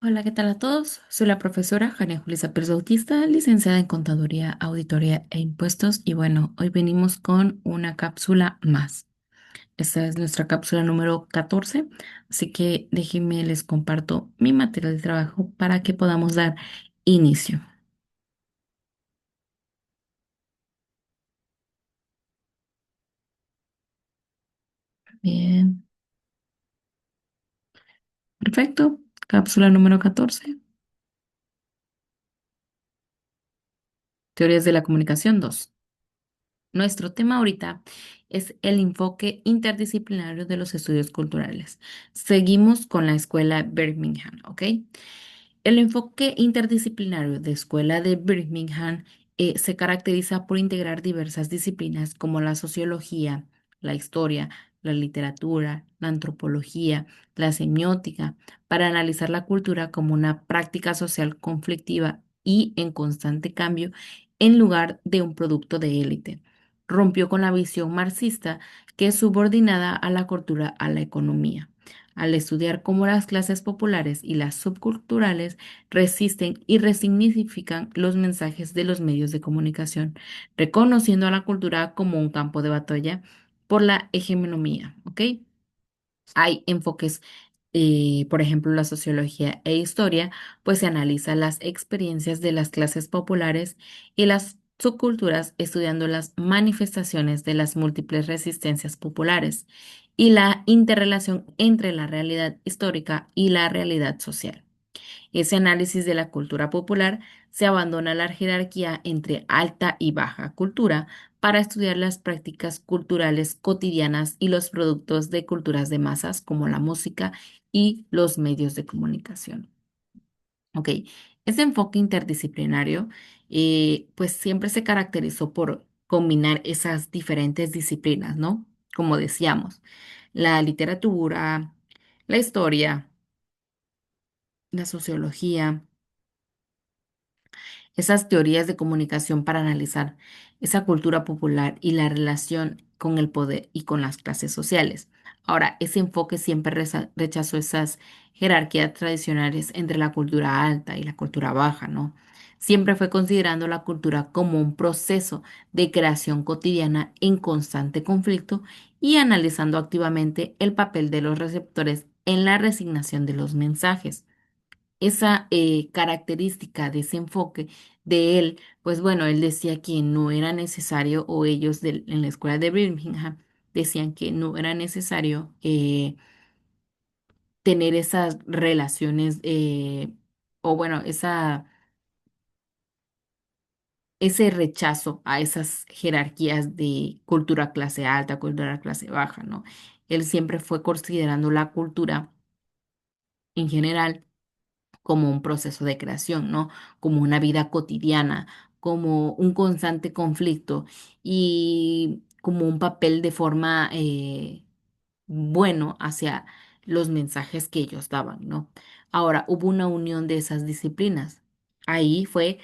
Hola, ¿qué tal a todos? Soy la profesora Jania Julissa Pérez Bautista, licenciada en Contaduría, Auditoría e Impuestos. Y bueno, hoy venimos con una cápsula más. Esta es nuestra cápsula número 14, así que déjenme les comparto mi material de trabajo para que podamos dar inicio. Bien, perfecto. Cápsula número 14, Teorías de la Comunicación 2. Nuestro tema ahorita es el enfoque interdisciplinario de los estudios culturales. Seguimos con la escuela Birmingham, ¿ok? El enfoque interdisciplinario de Escuela de Birmingham se caracteriza por integrar diversas disciplinas como la sociología, la historia, la literatura, la antropología, la semiótica, para analizar la cultura como una práctica social conflictiva y en constante cambio en lugar de un producto de élite. Rompió con la visión marxista que es subordinada a la cultura a la economía al estudiar cómo las clases populares y las subculturales resisten y resignifican los mensajes de los medios de comunicación, reconociendo a la cultura como un campo de batalla por la hegemonía, ¿ok? Hay enfoques, por ejemplo, la sociología e historia, pues se analiza las experiencias de las clases populares y las subculturas estudiando las manifestaciones de las múltiples resistencias populares y la interrelación entre la realidad histórica y la realidad social. Ese análisis de la cultura popular se abandona la jerarquía entre alta y baja cultura para estudiar las prácticas culturales cotidianas y los productos de culturas de masas como la música y los medios de comunicación. Ok, ese enfoque interdisciplinario pues siempre se caracterizó por combinar esas diferentes disciplinas, ¿no? Como decíamos, la literatura, la historia, la sociología, esas teorías de comunicación para analizar esa cultura popular y la relación con el poder y con las clases sociales. Ahora, ese enfoque siempre rechazó esas jerarquías tradicionales entre la cultura alta y la cultura baja, ¿no? Siempre fue considerando la cultura como un proceso de creación cotidiana en constante conflicto y analizando activamente el papel de los receptores en la resignación de los mensajes esa característica de ese enfoque de él, pues bueno, él decía que no era necesario, o ellos en la escuela de Birmingham decían que no era necesario tener esas relaciones, o bueno, ese rechazo a esas jerarquías de cultura clase alta, cultura clase baja, ¿no? Él siempre fue considerando la cultura en general como un proceso de creación, ¿no? Como una vida cotidiana, como un constante conflicto y como un papel de forma bueno hacia los mensajes que ellos daban, ¿no? Ahora, hubo una unión de esas disciplinas. Ahí fue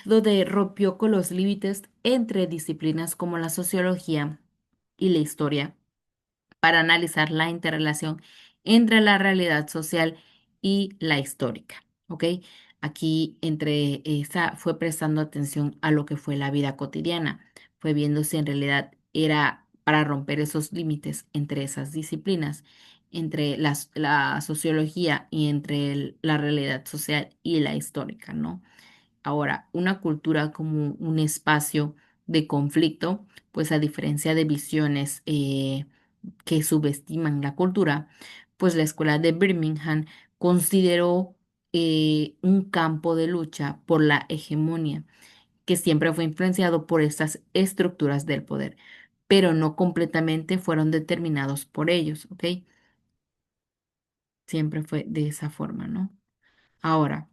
donde rompió con los límites entre disciplinas como la sociología y la historia para analizar la interrelación entre la realidad social y la histórica. ¿Ok? Aquí entre esa fue prestando atención a lo que fue la vida cotidiana, fue viendo si en realidad era para romper esos límites entre esas disciplinas, entre la sociología y entre la realidad social y la histórica, ¿no? Ahora, una cultura como un espacio de conflicto, pues a diferencia de visiones que subestiman la cultura, pues la escuela de Birmingham consideró un campo de lucha por la hegemonía, que siempre fue influenciado por estas estructuras del poder, pero no completamente fueron determinados por ellos, ¿ok? Siempre fue de esa forma, ¿no? Ahora.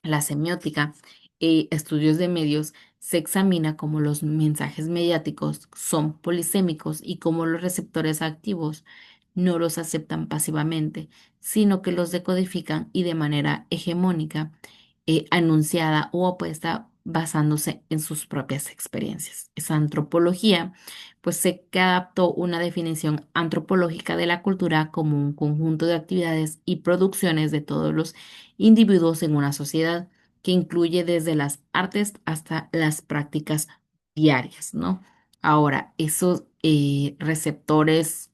La semiótica, estudios de medios, se examina cómo los mensajes mediáticos son polisémicos y cómo los receptores activos no los aceptan pasivamente, sino que los decodifican y de manera hegemónica, anunciada o opuesta basándose en sus propias experiencias. Esa antropología, pues se que adaptó una definición antropológica de la cultura como un conjunto de actividades y producciones de todos los individuos en una sociedad que incluye desde las artes hasta las prácticas diarias, ¿no? Ahora, esos receptores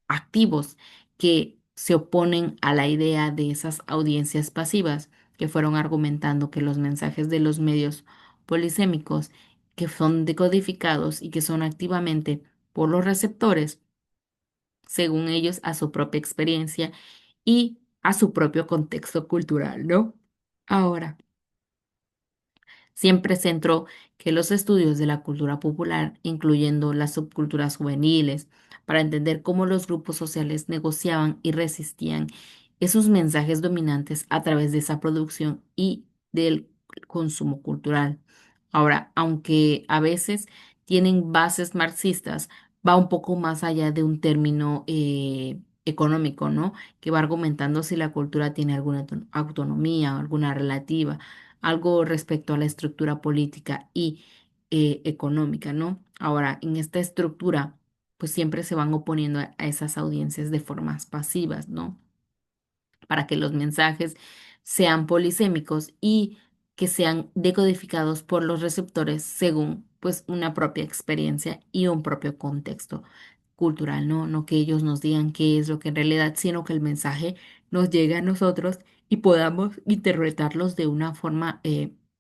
activos que se oponen a la idea de esas audiencias pasivas que fueron argumentando que los mensajes de los medios polisémicos que son decodificados y que son activamente por los receptores, según ellos, a su propia experiencia y a su propio contexto cultural, ¿no? Ahora, siempre centró que los estudios de la cultura popular, incluyendo las subculturas juveniles, para entender cómo los grupos sociales negociaban y resistían esos mensajes dominantes a través de esa producción y del consumo cultural. Ahora, aunque a veces tienen bases marxistas, va un poco más allá de un término económico, ¿no? Que va argumentando si la cultura tiene alguna autonomía, alguna relativa algo respecto a la estructura política y económica, ¿no? Ahora, en esta estructura, pues siempre se van oponiendo a esas audiencias de formas pasivas, ¿no? Para que los mensajes sean polisémicos y que sean decodificados por los receptores según pues una propia experiencia y un propio contexto cultural, ¿no? No que ellos nos digan qué es lo que en realidad, sino que el mensaje nos llegue a nosotros y podamos interpretarlos de una forma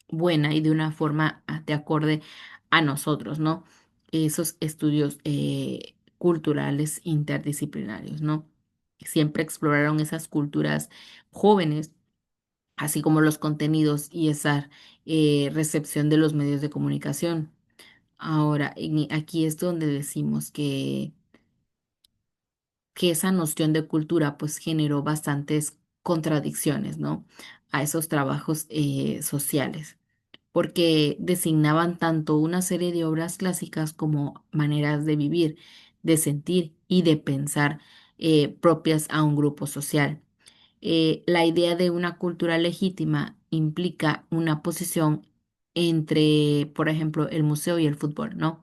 buena y de una forma de acorde a nosotros, ¿no? Esos estudios culturales interdisciplinarios, ¿no? Siempre exploraron esas culturas jóvenes, así como los contenidos y esa recepción de los medios de comunicación. Ahora, aquí es donde decimos que esa noción de cultura pues generó bastantes contradicciones, ¿no? A esos trabajos sociales, porque designaban tanto una serie de obras clásicas como maneras de vivir, de sentir y de pensar propias a un grupo social. La idea de una cultura legítima implica una posición entre, por ejemplo, el museo y el fútbol, ¿no?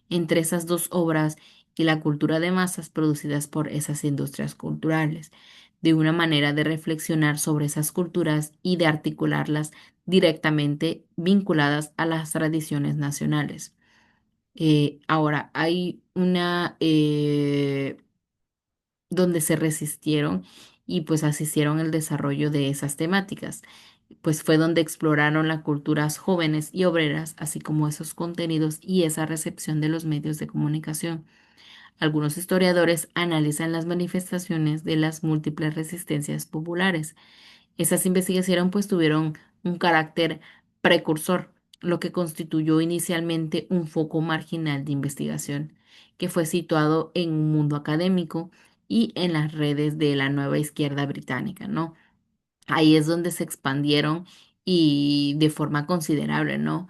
Entre esas dos obras y la cultura de masas producidas por esas industrias culturales, de una manera de reflexionar sobre esas culturas y de articularlas directamente vinculadas a las tradiciones nacionales. Ahora, hay una donde se resistieron y pues asistieron el desarrollo de esas temáticas. Pues fue donde exploraron las culturas jóvenes y obreras, así como esos contenidos y esa recepción de los medios de comunicación. Algunos historiadores analizan las manifestaciones de las múltiples resistencias populares. Esas investigaciones pues tuvieron un carácter precursor, lo que constituyó inicialmente un foco marginal de investigación, que fue situado en un mundo académico y en las redes de la nueva izquierda británica, ¿no? Ahí es donde se expandieron y de forma considerable, ¿no?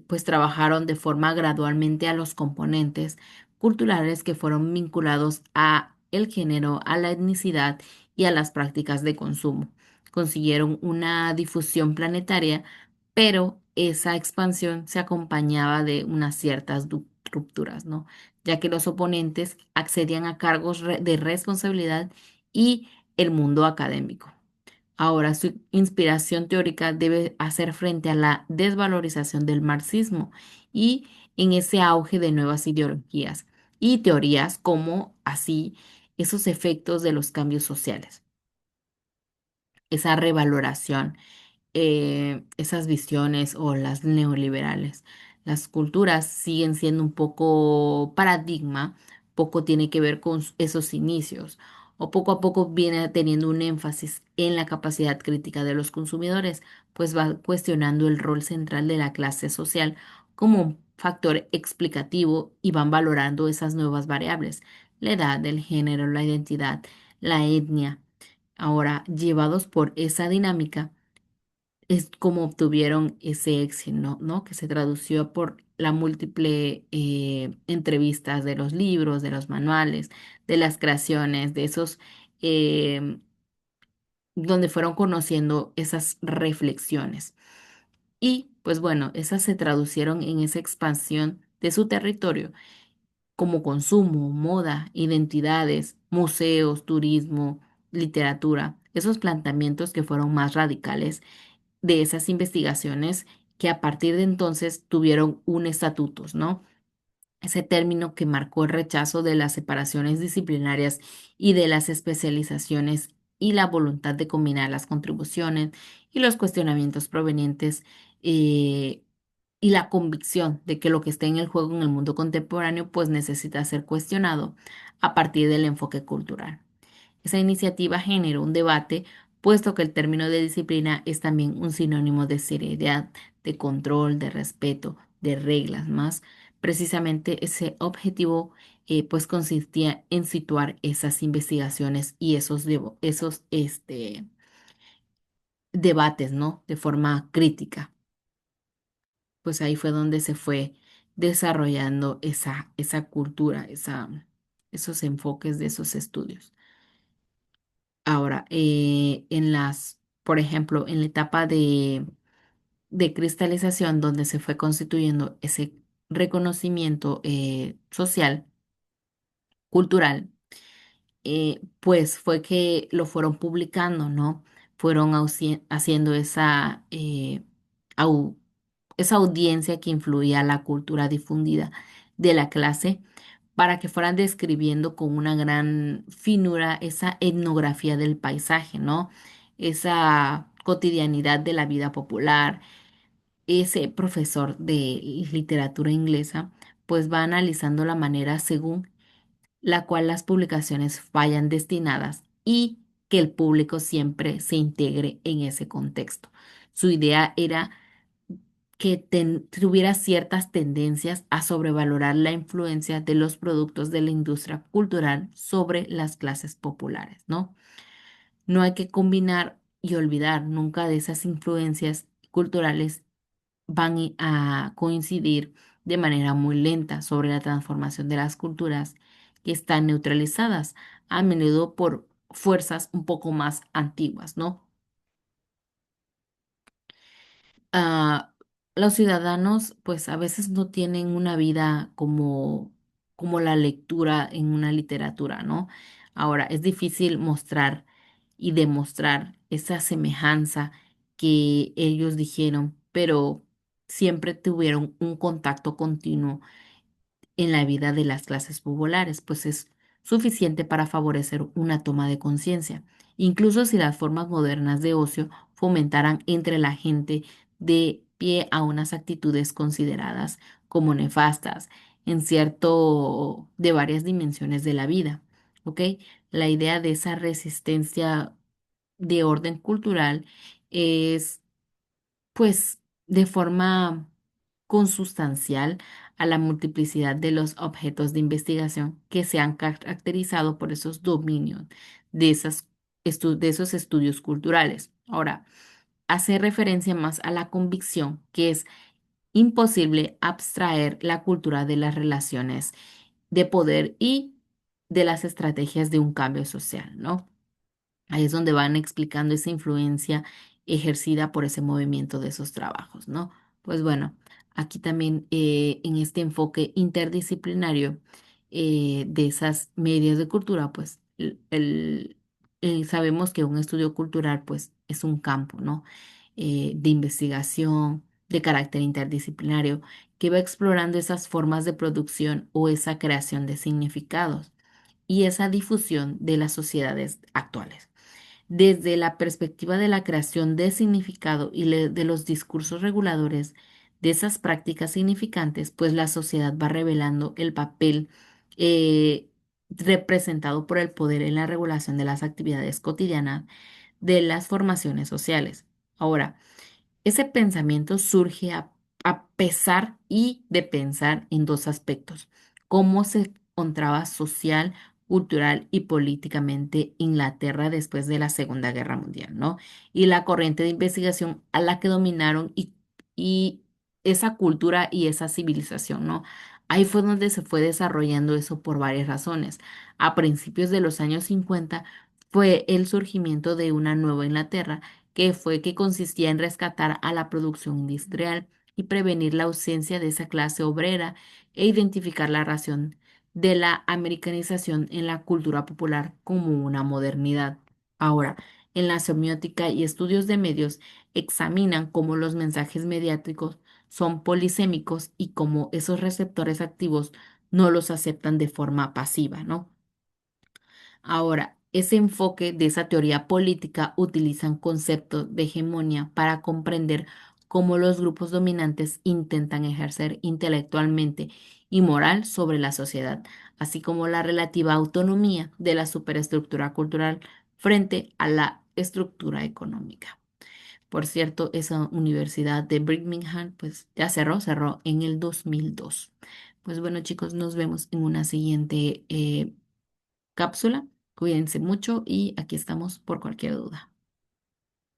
Pues trabajaron de forma gradualmente a los componentes culturales que fueron vinculados a el género, a la etnicidad y a las prácticas de consumo. Consiguieron una difusión planetaria, pero esa expansión se acompañaba de unas ciertas rupturas, ¿no? Ya que los oponentes accedían a cargos de responsabilidad y el mundo académico. Ahora, su inspiración teórica debe hacer frente a la desvalorización del marxismo y en ese auge de nuevas ideologías y teorías como así esos efectos de los cambios sociales, esa revaloración esas visiones o las neoliberales. Las culturas siguen siendo un poco paradigma, poco tiene que ver con esos inicios, o poco a poco viene teniendo un énfasis en la capacidad crítica de los consumidores, pues va cuestionando el rol central de la clase social como un factor explicativo y van valorando esas nuevas variables, la edad, el género, la identidad, la etnia. Ahora, llevados por esa dinámica, es como obtuvieron ese éxito, ¿no? Que se tradució por la múltiple entrevistas de los libros, de los manuales, de las creaciones, de esos, donde fueron conociendo esas reflexiones. Y pues bueno, esas se traducieron en esa expansión de su territorio como consumo, moda, identidades, museos, turismo, literatura, esos planteamientos que fueron más radicales de esas investigaciones que a partir de entonces tuvieron un estatutos, ¿no? Ese término que marcó el rechazo de las separaciones disciplinarias y de las especializaciones y la voluntad de combinar las contribuciones y los cuestionamientos provenientes eh, y la convicción de que lo que está en el juego en el mundo contemporáneo pues necesita ser cuestionado a partir del enfoque cultural. Esa iniciativa generó un debate, puesto que el término de disciplina es también un sinónimo de seriedad, de control, de respeto, de reglas más. Precisamente ese objetivo pues consistía en situar esas investigaciones y esos debates, ¿no? De forma crítica. Pues ahí fue donde se fue desarrollando esa cultura, esos enfoques de esos estudios. Ahora, por ejemplo, en la etapa de cristalización, donde se fue constituyendo ese reconocimiento social, cultural, pues fue que lo fueron publicando, ¿no? Fueron haciendo au- esa audiencia que influía a la cultura difundida de la clase para que fueran describiendo con una gran finura esa etnografía del paisaje, ¿no? Esa cotidianidad de la vida popular. Ese profesor de literatura inglesa, pues va analizando la manera según la cual las publicaciones vayan destinadas y que el público siempre se integre en ese contexto. Su idea era que tuviera ciertas tendencias a sobrevalorar la influencia de los productos de la industria cultural sobre las clases populares, ¿no? No hay que combinar y olvidar nunca de esas influencias culturales a coincidir de manera muy lenta sobre la transformación de las culturas que están neutralizadas a menudo por fuerzas un poco más antiguas, ¿no? ah, los ciudadanos pues a veces no tienen una vida como la lectura en una literatura, ¿no? Ahora, es difícil mostrar y demostrar esa semejanza que ellos dijeron, pero siempre tuvieron un contacto continuo en la vida de las clases populares, pues es suficiente para favorecer una toma de conciencia, incluso si las formas modernas de ocio fomentaran entre la gente de pie a unas actitudes consideradas como nefastas en cierto de varias dimensiones de la vida, ¿ok? La idea de esa resistencia de orden cultural es pues de forma consustancial a la multiplicidad de los objetos de investigación que se han caracterizado por esos dominios de esos estudios culturales. Ahora, hace referencia más a la convicción que es imposible abstraer la cultura de las relaciones de poder y de las estrategias de un cambio social, ¿no? Ahí es donde van explicando esa influencia ejercida por ese movimiento de esos trabajos, ¿no? Pues bueno, aquí también en este enfoque interdisciplinario de esas medios de cultura, pues sabemos que un estudio cultural, pues es un campo, ¿no? De investigación, de carácter interdisciplinario, que va explorando esas formas de producción o esa creación de significados y esa difusión de las sociedades actuales. Desde la perspectiva de la creación de significado y de los discursos reguladores de esas prácticas significantes, pues la sociedad va revelando el papel eh, representado por el poder en la regulación de las actividades cotidianas de las formaciones sociales. Ahora, ese pensamiento surge a pesar y de pensar en dos aspectos: cómo se encontraba social, cultural y políticamente Inglaterra después de la Segunda Guerra Mundial, ¿no? Y la corriente de investigación a la que dominaron y esa cultura y esa civilización, ¿no? Ahí fue donde se fue desarrollando eso por varias razones. A principios de los años 50 fue el surgimiento de una nueva Inglaterra que consistía en rescatar a la producción industrial y prevenir la ausencia de esa clase obrera e identificar la razón de la americanización en la cultura popular como una modernidad. Ahora, en la semiótica y estudios de medios examinan cómo los mensajes mediáticos son polisémicos y cómo esos receptores activos no los aceptan de forma pasiva, ¿no? Ahora, ese enfoque de esa teoría política utilizan conceptos de hegemonía para comprender cómo los grupos dominantes intentan ejercer intelectualmente y moral sobre la sociedad, así como la relativa autonomía de la superestructura cultural frente a la estructura económica. Por cierto, esa universidad de Birmingham, pues ya cerró en el 2002. Pues bueno, chicos, nos vemos en una siguiente cápsula. Cuídense mucho y aquí estamos por cualquier duda.